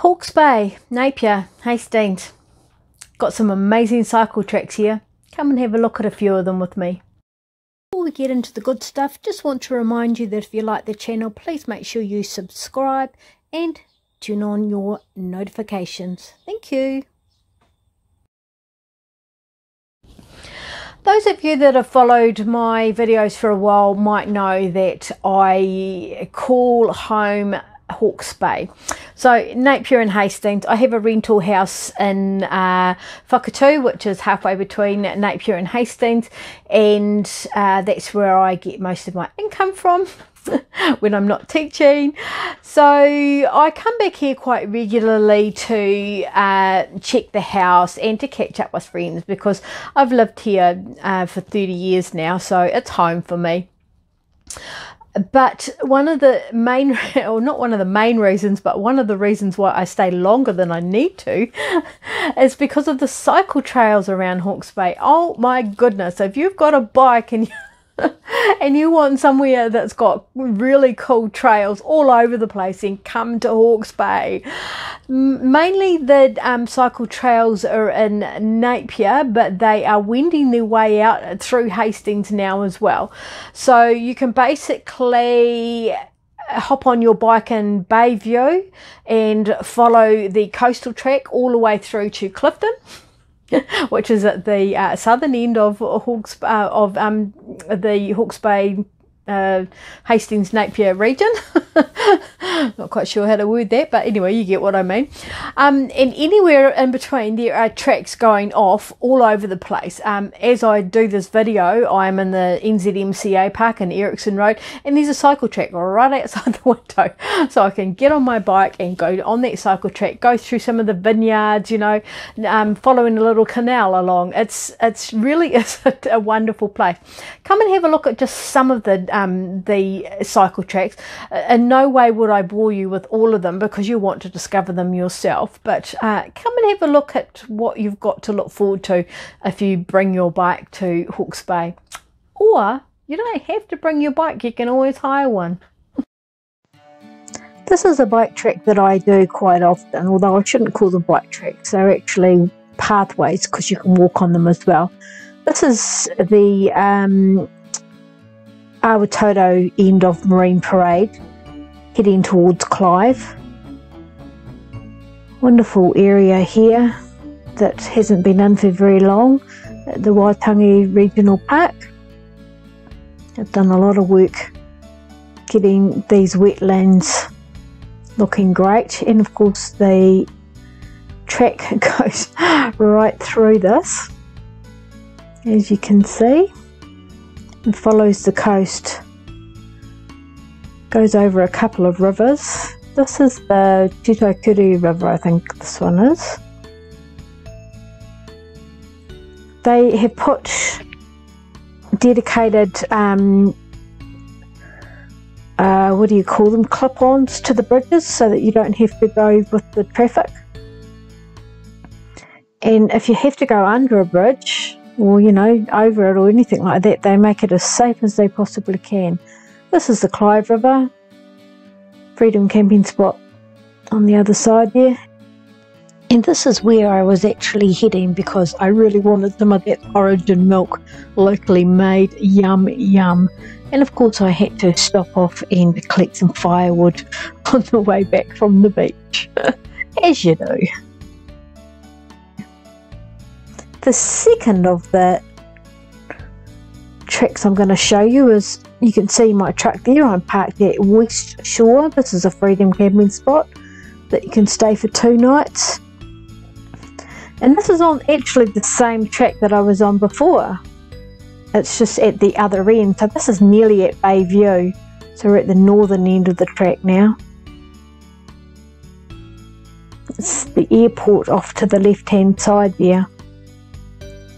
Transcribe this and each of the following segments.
Hawke's Bay, Napier, Hastings. Got some amazing cycle tracks here. Come and have a look at a few of them with me. Before we get into the good stuff, just want to remind you that if you like the channel, please make sure you subscribe and turn on your notifications. Thank you. Those of you that have followed my videos for a while might know that I call home Hawke's Bay. So Napier and Hastings, I have a rental house in Whakatū, which is halfway between Napier and Hastings, and that's where I get most of my income from when I'm not teaching. So I come back here quite regularly to check the house and to catch up with friends, because I've lived here for 30 years now, so it's home for me. But one of the main, or not one of the main reasons, but one of the reasons why I stay longer than I need to is because of the cycle trails around Hawke's Bay. Oh my goodness, if you've got a bike and you want somewhere that's got really cool trails all over the place, then come to Hawke's Bay. Mainly the cycle trails are in Napier, but they are wending their way out through Hastings now as well. So you can basically hop on your bike in Bayview and follow the coastal track all the way through to Clifton, which is at the southern end of the Hawke's Bay Hastings Napier region. Not quite sure how to word that, but anyway, you get what I mean. And anywhere in between, there are tracks going off all over the place. As I do this video, I'm in the NZMCA park in Ericsson Road, and there's a cycle track right outside the window, so I can get on my bike and go on that cycle track, go through some of the vineyards, you know, following a little canal along. It's really a wonderful place. Come and have a look at just some of the cycle tracks. In no way would I bore you with all of them, because you want to discover them yourself, but come and have a look at what you've got to look forward to if you bring your bike to Hawke's Bay. Or you don't have to bring your bike, you can always hire one. This is a bike track that I do quite often, although I shouldn't call them bike tracks, they're actually pathways because you can walk on them as well. This is the Awatoto end of Marine Parade, heading towards Clive. Wonderful area here that hasn't been in for very long at the Waitangi Regional Park. I've done a lot of work getting these wetlands looking great, and of course the track goes right through this, as you can see. It follows the coast, goes over a couple of rivers. This is the Tutaikuri River, I think this one is. They have put dedicated, what do you call them, clip-ons to the bridges so that you don't have to go with the traffic. And if you have to go under a bridge, or you know, over it or anything like that, they make it as safe as they possibly can. This is the Clive River, Freedom camping spot on the other side there. And this is where I was actually heading, because I really wanted some of that origin milk, locally made. Yum yum. And of course I had to stop off and collect some firewood on the way back from the beach, as you do. The second of the tracks I'm going to show you is, you can see my truck there. I'm parked at West Shore. This is a Freedom camping spot that you can stay for 2 nights. And this is on actually the same track that I was on before. It's just at the other end. So this is nearly at Bayview. So we're at the northern end of the track now. It's the airport off to the left hand side there.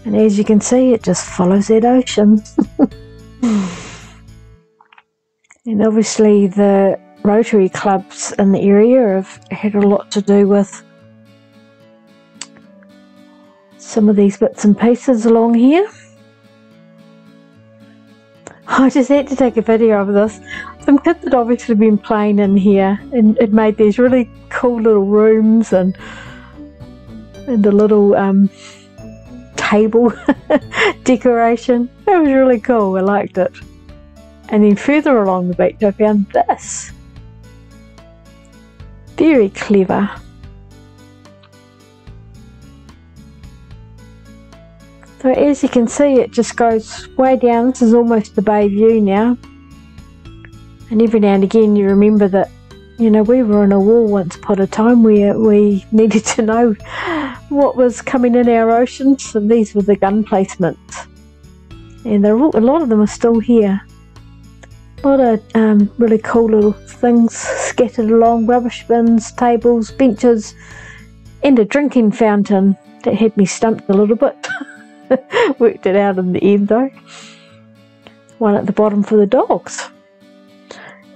And as you can see, it just follows that ocean. And obviously the Rotary clubs in the area have had a lot to do with some of these bits and pieces along here. I just had to take a video of this. some kids had obviously been playing in here, and it made these really cool little rooms and a little table decoration. It was really cool. I liked it. And then further along the beach I found this. Very clever. So as you can see, it just goes way down. This is almost the bay view now. And every now and again you remember that, you know, we were in a war once upon a time where we needed to know what was coming in our oceans, and these were the gun placements. And a lot of them are still here. A lot of really cool little things scattered along, rubbish bins, tables, benches, and a drinking fountain that had me stumped a little bit. Worked it out in the end though. One at the bottom for the dogs.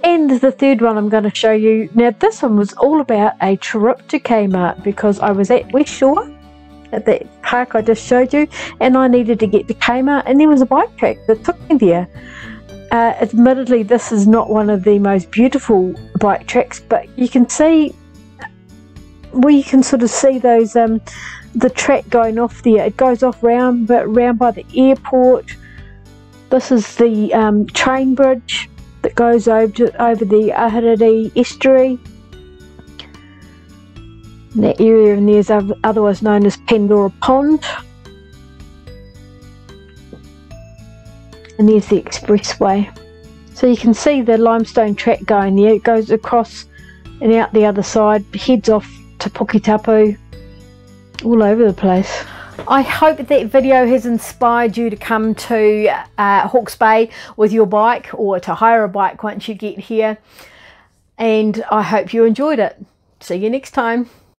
And the third one I'm going to show you. Now this one was all about a trip to Kmart, because I was at West Shore at that park I just showed you, and I needed to get to Kmart, and there was a bike track that took me there. Admittedly, this is not one of the most beautiful bike tracks, but you can see, well, you can sort of see those the track going off there. It goes off round by the airport. This is the train bridge that goes over the Ahiriri estuary. And that area in there is otherwise known as Pandora Pond. And there's the expressway. So you can see the limestone track going there. It goes across and out the other side, heads off to Puketapu, all over the place. I hope that video has inspired you to come to Hawke's Bay with your bike, or to hire a bike once you get here. And I hope you enjoyed it. See you next time.